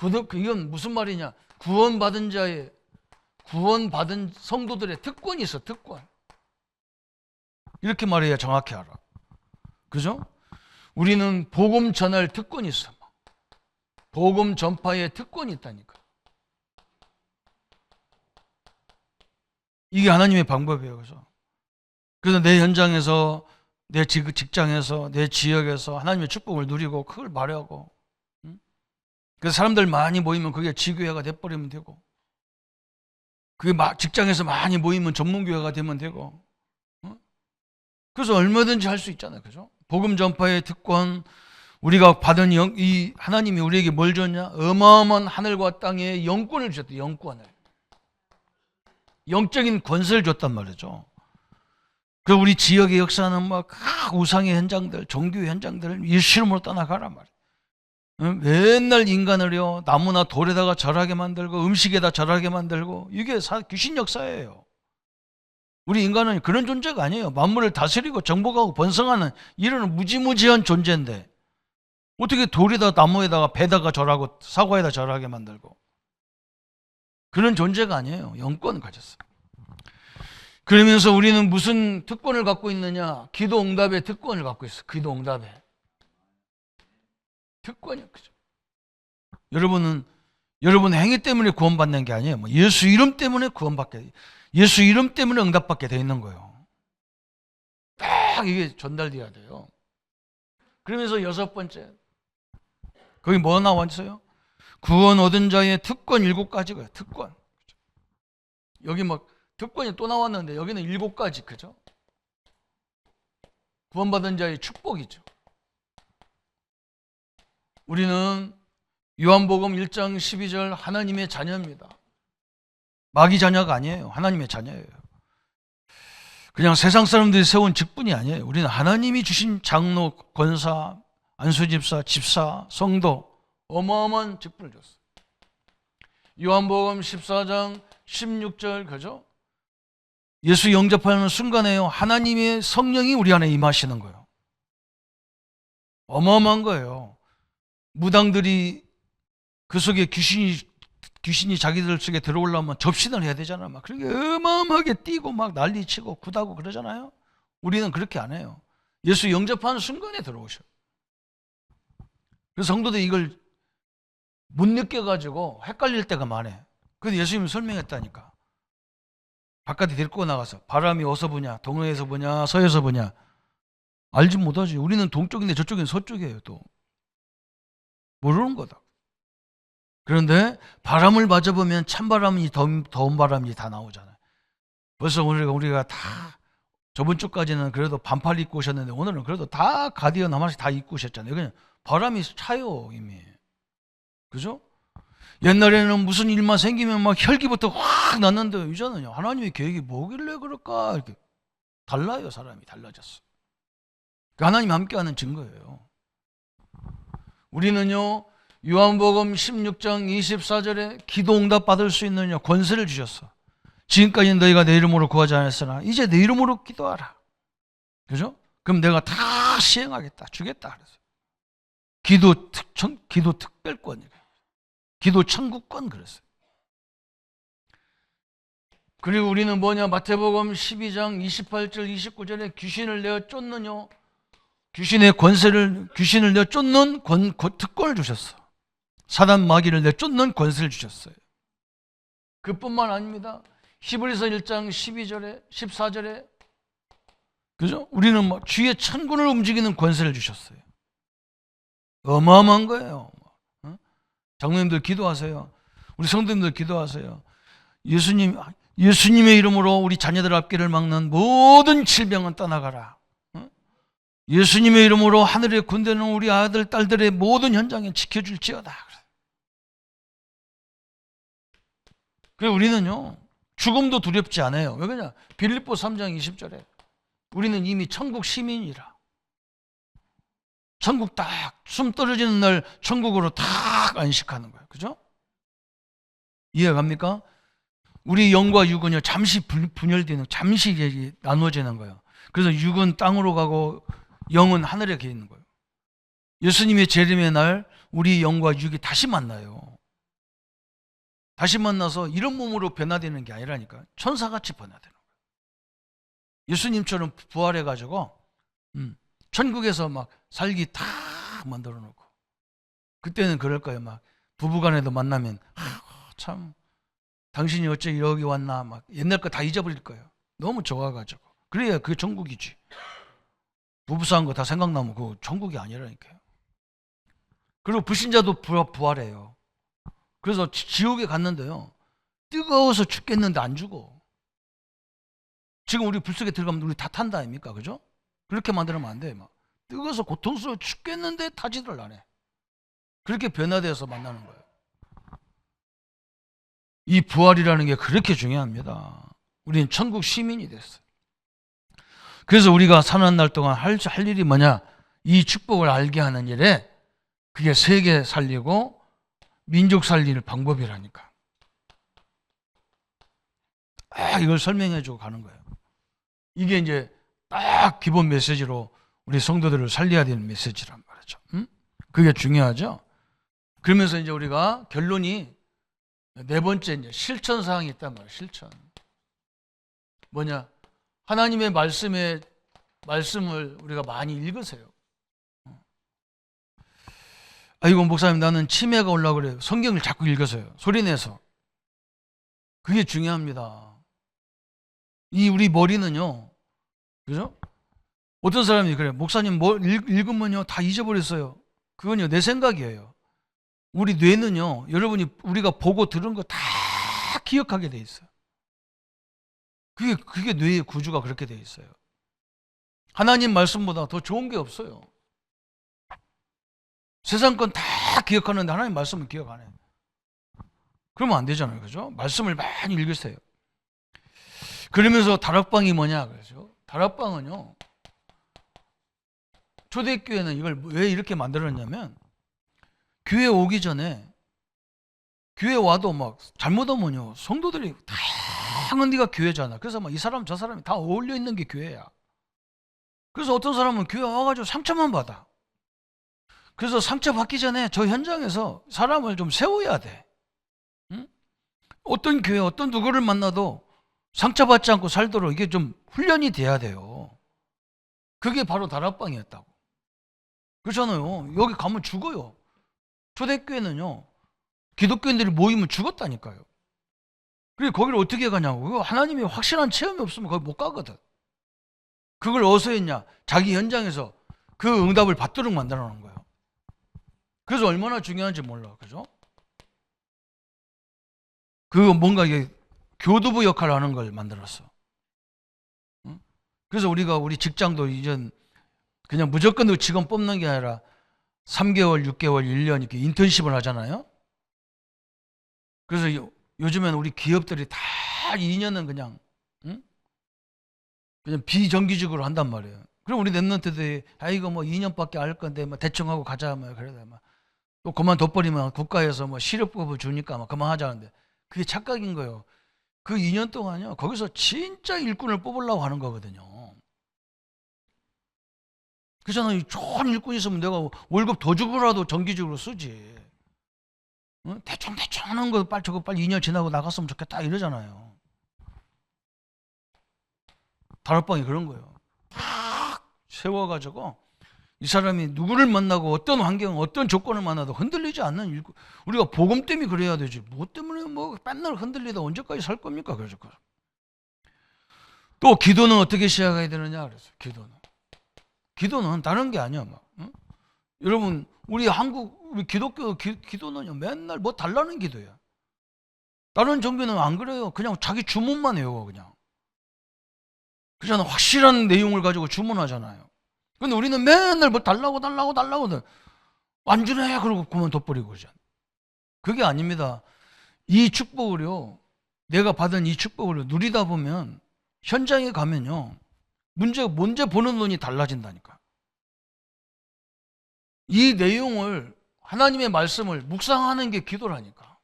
이건 무슨 말이냐? 구원받은 성도들의 특권이 있어, 특권. 이렇게 말해야 정확히 알아. 그죠? 우리는 복음 전할 특권이 있어. 복음 전파의 특권이 있다니까. 이게 하나님의 방법이에요. 그래서 내 현장에서, 내 직장에서, 내 지역에서 하나님의 축복을 누리고 그걸 말하고, 그래서 사람들 많이 모이면 그게 지교회가 돼버리면 되고, 그게 직장에서 많이 모이면 전문교회가 되면 되고, 그래서 얼마든지 할 수 있잖아요. 그죠? 복음 전파의 특권, 우리가 받은 이 하나님이 우리에게 뭘 줬냐? 어마어마한 하늘과 땅의 영권을 주셨대. 영권을. 영적인 권세를 줬단 말이죠. 그 우리 지역의 역사는 막 우상의 현장들, 종교의 현장들을 예수님으로 떠나가란 말이에요. 맨날 인간을요, 나무나 돌에다가 절하게 만들고 음식에다 절하게 만들고, 이게 귀신 역사예요. 우리 인간은 그런 존재가 아니에요. 만물을 다스리고 정복하고 번성하는 이런 무지무지한 존재인데, 어떻게 돌에다 나무에다가 배다가 절하고 사과에다 절하게 만들고, 그런 존재가 아니에요. 영권을 가졌어요. 그러면서 우리는 무슨 특권을 갖고 있느냐? 기도 응답의 특권을 갖고 있어요. 기도 응답의 특권이요. 그죠? 여러분은 여러분 행위 때문에 구원받는 게 아니에요. 예수 이름 때문에 구원받게, 예수 이름 때문에 응답받게 돼 있는 거예요. 딱 이게 전달돼야 돼요. 그러면서 여섯 번째, 거기 뭐 나왔어요? 구원 얻은 자의 특권 7가지고요. 특권. 여기 막 특권이 또 나왔는데 여기는 7가지. 그죠? 구원받은 자의 축복이죠. 우리는 요한복음 1장 12절 하나님의 자녀입니다. 마귀 자녀가 아니에요. 하나님의 자녀예요. 그냥 세상 사람들이 세운 직분이 아니에요. 우리는 하나님이 주신 장로, 권사, 안수집사, 집사, 성도, 어마어마한 직분을 줬어요. 요한복음 14장 16절, 그죠? 예수 영접하는 순간에요, 하나님의 성령이 우리 안에 임하시는 거예요. 어마어마한 거예요. 무당들이 그 속에 귀신이 자기들 속에 들어오려면 접신을 해야 되잖아요. 막 그렇게 어마어마하게 뛰고 막 난리치고 굿하고 그러잖아요. 우리는 그렇게 안 해요. 예수 영접하는 순간에 들어오셔요. 그래서 성도들이 이걸 못 느껴가지고 헷갈릴 때가 많아요. 그래서 예수님이 설명했다니까. 바깥에 데리고 나가서 바람이 어디서 부냐, 동해에서 부냐, 서에서 부냐, 알지 못하지. 우리는 동쪽인데 저쪽은 서쪽이에요. 또 모르는 거다. 그런데 바람을 맞아보면 찬바람이 더운 바람이 다 나오잖아요. 벌써 우리가 다 저번 주까지는 그래도 반팔 입고 오셨는데 오늘은 그래도 다 가디건 하나씩 다 입고 오셨잖아요. 그냥 바람이 차요 이미. 그죠? 옛날에는 무슨 일만 생기면 막 혈기부터 확 났는데 이제는요 하나님의 계획이 뭐길래 그럴까 이렇게 달라요. 사람이 달라졌어. 하나님 함께하는 증거예요. 우리는요 요한복음 16장 24절에 기도 응답 받을 수 있는 권세를 주셨어. 지금까지 너희가 내 이름으로 구하지 않았으나 이제 내 이름으로 기도하라. 그죠? 그럼 내가 다 시행하겠다. 주겠다. 그래서 기도 특별권, 기도 천국권 그랬어요. 그리고 우리는 뭐냐? 마태복음 12장 28절 29절에 귀신을 내어 쫓느뇨. 귀신의 귀신을 내어 쫓는 특권을 주셨어. 사단 마귀를 내어 쫓는 권세를 주셨어요. 그뿐만 아닙니다. 히브리서 1장 12절에 14절에 그죠? 우리는 뭐 주의 천군을 움직이는 권세를 주셨어요. 어마어마한 거예요. 장로님들 기도하세요. 우리 성도님들 기도하세요. 예수님의 이름으로 우리 자녀들 앞길을 막는 모든 질병은 떠나가라. 예수님의 이름으로 하늘의 군대는 우리 아들 딸들의 모든 현장에 지켜줄지어다. 그래서 우리는요 죽음도 두렵지 않아요. 왜 그러냐? 빌립보 3장 20절에 우리는 이미 천국 시민이라. 천국 딱 숨 떨어지는 날 천국으로 딱 안식하는 거예요. 그죠? 이해갑니까? 우리 영과 육은요 잠시 분열되는, 잠시 나누어지는 거예요. 그래서 육은 땅으로 가고 영은 하늘에 계 있는 거예요. 예수님의 재림의 날 우리 영과 육이 다시 만나요. 다시 만나서 이런 몸으로 변화되는 게 아니라니까. 천사같이 변화되는 거예요. 예수님처럼 부활해가지고 천국에서 막 살기 다 만들어 놓고, 그때는 그럴 거예요. 막 부부간에도 만나면 참 당신이 어째 여기 왔나, 막 옛날 거 다 잊어버릴 거예요. 너무 좋아가지고. 그래야 그게 천국이지. 부부싸운 거 다 생각나면 그거 천국이 아니라니까요. 그리고 불신자도 부활해요. 그래서 지옥에 갔는데요 뜨거워서 죽겠는데 안 죽어. 지금 우리 불 속에 들어가면 우리 다 탄다 아닙니까? 그죠? 그렇게 만들면 안 돼. 막 뜨거워서 고통스러워 죽겠는데 타지들 안 해. 그렇게 변화돼서 만나는 거예요. 이 부활이라는 게 그렇게 중요합니다. 우리는 천국 시민이 됐어요. 그래서 우리가 사는 날 동안 할 일이 뭐냐? 이 축복을 알게 하는 일에, 그게 세계 살리고 민족 살리는 방법이라니까. 이걸 설명해 주고 가는 거예요. 이게 이제 딱 기본 메시지로 우리 성도들을 살려야 되는 메시지란 말이죠. 그게 중요하죠. 그러면서 이제 우리가 결론이 네 번째 이제 실천 사항이 있단 말이에요. 실천. 뭐냐? 하나님의 말씀을 우리가 많이 읽으세요. 아이고 목사님 나는 치매가 올라고 그래요. 성경을 자꾸 읽으세요. 소리내서. 그게 중요합니다. 우리 머리는요, 그죠? 어떤 사람이 그래요. 목사님 뭐 읽으면요 다 잊어버렸어요. 그건요 내 생각이에요. 우리 뇌는요, 여러분이 우리가 보고 들은 거 다 기억하게 돼 있어요. 그게 뇌의 구조가 그렇게 돼 있어요. 하나님 말씀보다 더 좋은 게 없어요. 세상 건 다 기억하는데 하나님 말씀은 기억 안 해요. 그러면 안 되잖아요. 그죠? 말씀을 많이 읽으세요. 그러면서 다락방이 뭐냐 그러죠? 다락방은요, 초대교회는 이걸 왜 이렇게 만들었냐면, 교회 오기 전에, 교회 와도 막 잘못하면요 성도들이 다양한 데가 교회잖아. 그래서 막 이 사람 저 사람이 다 어울려 있는 게 교회야. 그래서 어떤 사람은 교회 와가지고 상처만 받아. 그래서 상처 받기 전에 저 현장에서 사람을 좀 세워야 돼. 응? 어떤 교회 어떤 누구를 만나도 상처받지 않고 살도록 이게 좀 훈련이 돼야 돼요. 그게 바로 다락방이었다고. 그렇잖아요. 여기 가면 죽어요. 초대교회는요 기독교인들이 모이면 죽었다니까요. 그리고 거기를 어떻게 가냐고. 하나님이 확실한 체험이 없으면 거기 못 가거든. 그걸 어디서 했냐? 자기 현장에서 그 응답을 받도록 만들어 놓은 거예요. 그래서 얼마나 중요한지 몰라. 그죠? 그 뭔가 이게 교두부 역할을 하는 걸 만들었어. 응? 그래서 우리가 우리 직장도 이젠 그냥 무조건 그 직원 뽑는 게 아니라 3개월, 6개월, 1년 이렇게 인턴십을 하잖아요. 그래서 요즘에는 우리 기업들이 다 2년은 그냥 응? 그냥 비정규직으로 한단 말이에요. 그럼 우리 랩런트들이 이거 뭐 2년밖에 안 할 건데 뭐 대충 하고 가자 뭐 그러다 또 그만 둬버리면 국가에서 뭐 실업급을 주니까 막 그만하자는데 그게 착각인 거예요. 그 2년 동안요 거기서 진짜 일꾼을 뽑으려고 하는 거거든요. 그래서 좋은 일꾼 있으면 내가 월급 더 주고라도 정규직으로 쓰지. 응? 대충 하는 거 저거 빨리 2년 지나고 나갔으면 좋겠다 이러잖아요. 다락방이 그런 거예요. 탁 세워가지고 이 사람이 누구를 만나고 어떤 환경, 어떤 조건을 만나도 흔들리지 않는 일꾼. 우리가 복음 때문에 그래야 되지. 뭐 때문에 뭐 맨날 흔들리다 언제까지 살 겁니까? 그래서 또 기도는 어떻게 시작해야 되느냐 그래서 기도는 다른 게 아니야 막. 응? 여러분 우리 한국 우리 기독교 기도는요 맨날 뭐 달라는 기도야. 다른 종교는 안 그래요. 그냥 자기 주문만 해요 그냥. 그잖아 확실한 내용을 가지고 주문하잖아요. 근데 우리는 맨날 뭐 달라고 안 주네 그러고 그만 둬버리고 그러잖아. 그게 아닙니다. 이 축복을요 내가 받은 이 축복을 누리다 보면 현장에 가면요 문제 보는 눈이 달라진다니까. 이 내용을 하나님의 말씀을 묵상하는 게 기도라니까.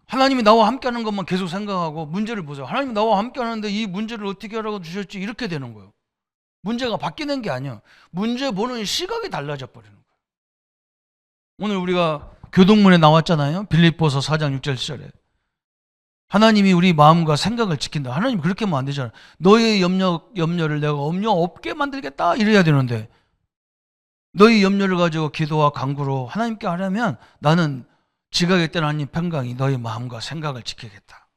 하나님이 나와 함께하는 것만 계속 생각하고 문제를 보세요. 하나님이 나와 함께하는데 이 문제를 어떻게 하라고 주셨지 이렇게 되는 거예요. 문제가 바뀌는 게 아니야. 문제 보는 시각이 달라져 버리는 거예요. 오늘 우리가 교동문에 나왔잖아요. 빌립보서 4장 6절 7절에 하나님이 우리 마음과 생각을 지킨다. 하나님 그렇게 하면 안 되잖아요. 너의 염려를 내가 염려 없게 만들겠다 이래야 되는데 너희 염려를 가지고 기도와 간구로 하나님께 하려면 나는 지각의 때는 하나님 평강이 너희 마음과 생각을 지키겠다.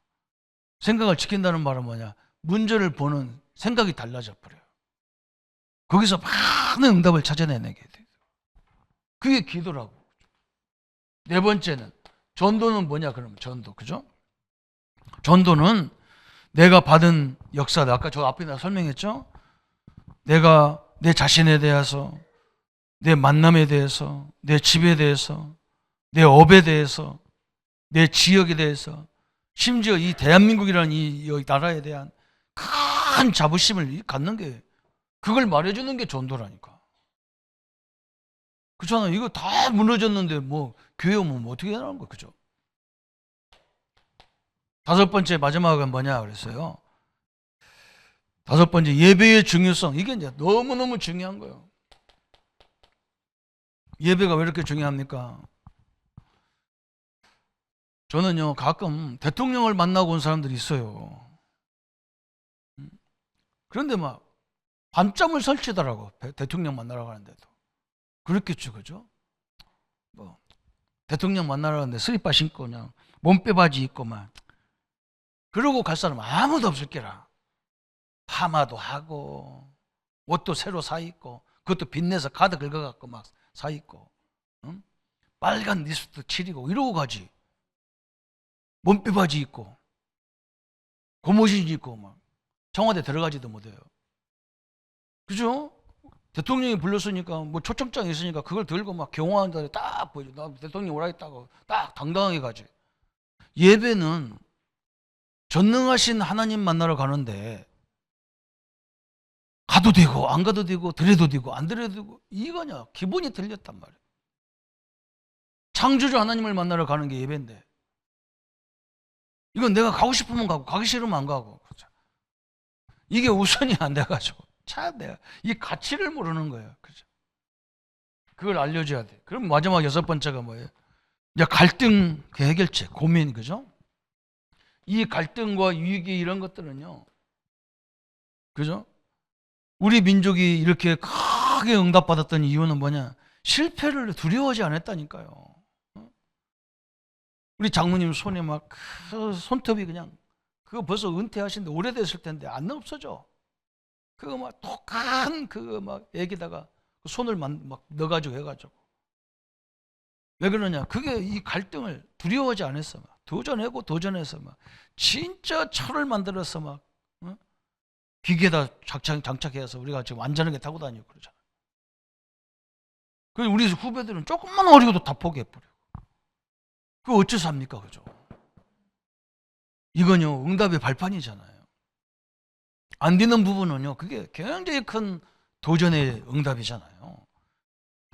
생각을 지킨다는 말은 뭐냐? 문제를 보는 생각이 달라져 버려요. 거기서 많은 응답을 찾아내게 돼요. 그게 기도라고. 네 번째는 전도는 뭐냐 그러면 전도 그죠? 전도는 내가 받은 역사다. 아까 저 앞에 설명했죠? 내가 내 자신에 대해서 내 만남에 대해서 내 집에 대해서 내 업에 대해서 내 지역에 대해서 심지어 이 대한민국이라는 이 나라에 대한 큰 자부심을 갖는 게 그걸 말해주는 게 전도라니까. 그렇잖아요. 이거 다 무너졌는데 뭐 교회 오면 뭐 어떻게 하는 거야, 그죠? 다섯 번째 마지막은 뭐냐 그랬어요. 다섯 번째 예배의 중요성. 이게 이제 너무너무 중요한 거예요. 예배가 왜 이렇게 중요합니까? 저는요 가끔 대통령을 만나고 온 사람들이 있어요. 그런데 막 밤잠을 설치더라고. 대통령 만나러 가는데도. 그렇겠죠, 그죠? 뭐 대통령 만나러 가는데 슬리퍼 신고 그냥 몸빼바지 입고 막 그러고 갈 사람 아무도 없을 게라. 파마도 하고 옷도 새로 사 입고 그것도 빚내서 카드 긁어갖고 막 사 입고 응? 빨간 립스틱 칠이고 이러고 가지. 몸빼바지 입고 고무신 입고 막 청와대 들어가지도 못해요. 그죠? 대통령이 불렀으니까 뭐 초청장이 있으니까 그걸 들고 막 경호한다 딱 보여줘. 나 대통령 오라 했다고 딱 당당하게 가지. 예배는 전능하신 하나님 만나러 가는데 가도 되고 안 가도 되고 드려도 되고 안 드려도 되고 이거냐 기본이 틀렸단 말이에요. 창조주 하나님을 만나러 가는 게 예배인데 이건 내가 가고 싶으면 가고 가기 싫으면 안 가고 이게 우선이 안 돼가지고 참 내가 이 가치를 모르는 거예요. 그죠? 그걸 알려줘야 돼. 그럼 마지막 여섯 번째가 뭐예요? 이제 갈등 해결책, 고민, 그죠? 이 갈등과 위기 이런 것들은요, 그죠? 우리 민족이 이렇게 크게 응답받았던 이유는 뭐냐? 실패를 두려워하지 않았다니까요. 우리 장모님 손에 막 그 손톱이 그냥 그거 벌써 은퇴하신데 오래됐을 텐데 안 없어져. 그거 막 독한 그거 막 애기다가 손을 막 넣어가지고 해가지고. 왜 그러냐? 그게 이 갈등을 두려워하지 않았어. 막 도전하고 도전해서 막 진짜 철을 만들어서 막 기계에다 장착해서 우리가 지금 안전하게 타고 다니고 그러잖아. 그 우리 후배들은 조금만 어리고도 다 포기해버려. 그거 어째서 합니까? 그죠? 이건요, 응답의 발판이잖아요. 안 되는 부분은요, 그게 굉장히 큰 도전의 응답이잖아요.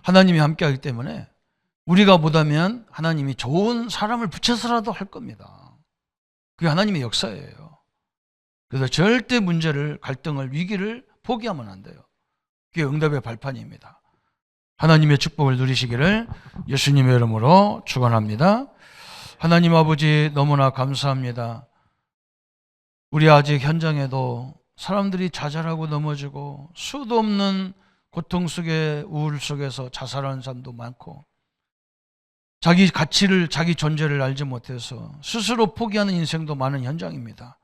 하나님이 함께하기 때문에 우리가 못하면 하나님이 좋은 사람을 붙여서라도 할 겁니다. 그게 하나님의 역사예요. 그래서 절대 문제를, 갈등을, 위기를 포기하면 안 돼요. 그게 응답의 발판입니다. 하나님의 축복을 누리시기를 예수님의 이름으로 축원합니다. 하나님 아버지 너무나 감사합니다. 우리 아직 현장에도 사람들이 자살하고 넘어지고 수도 없는 고통 속에 우울 속에서 자살하는 사람도 많고 자기 가치를 자기 존재를 알지 못해서 스스로 포기하는 인생도 많은 현장입니다.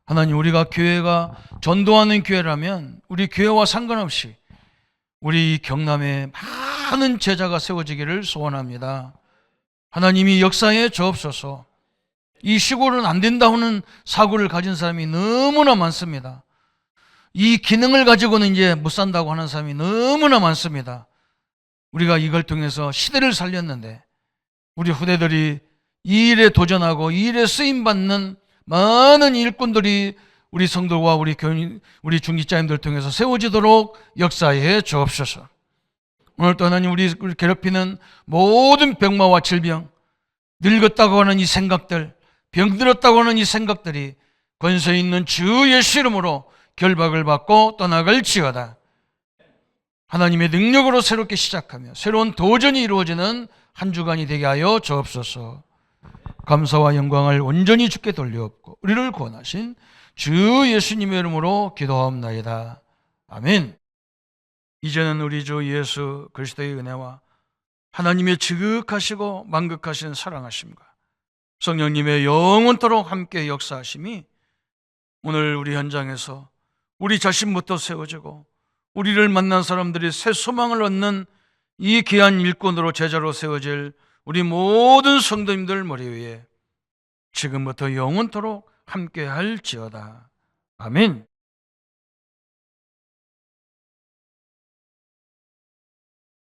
하나님 우리가 교회가 전도하는 교회라면 우리 교회와 상관없이 우리 경남에 많은 제자가 세워지기를 소원합니다. 하나님이 역사에 저옵소서. 이 시골은 안 된다 하는 사고를 가진 사람이 너무나 많습니다. 이 기능을 가지고는 이제 못 산다고 하는 사람이 너무나 많습니다. 우리가 이걸 통해서 시대를 살렸는데 우리 후대들이 이 일에 도전하고 이 일에 쓰임받는 많은 일꾼들이 우리 성도와 우리 교인, 우리 중직자님들 통해서 세워지도록 역사에 주옵소서. 오늘도 하나님 우리를 괴롭히는 모든 병마와 질병, 늙었다고 하는 이 생각들, 병들었다고 하는 이 생각들이 권세 있는 주 예수 이름으로 결박을 받고 떠나갈지어다. 하나님의 능력으로 새롭게 시작하며 새로운 도전이 이루어지는 한 주간이 되게 하여 주옵소서. 감사와 영광을 온전히 주께 돌려옵고 우리를 구원하신 주 예수님의 이름으로 기도하옵나이다. 아멘. 이제는 우리 주 예수 그리스도의 은혜와 하나님의 지극하시고 만극하신 사랑하심과 성령님의 영원토록 함께 역사하심이 오늘 우리 현장에서 우리 자신부터 세워지고 우리를 만난 사람들이 새 소망을 얻는 이 귀한 일꾼으로 제자로 세워질 우리 모든 성도님들 머리 위에 지금부터 영원토록 함께 할지어다. 아멘.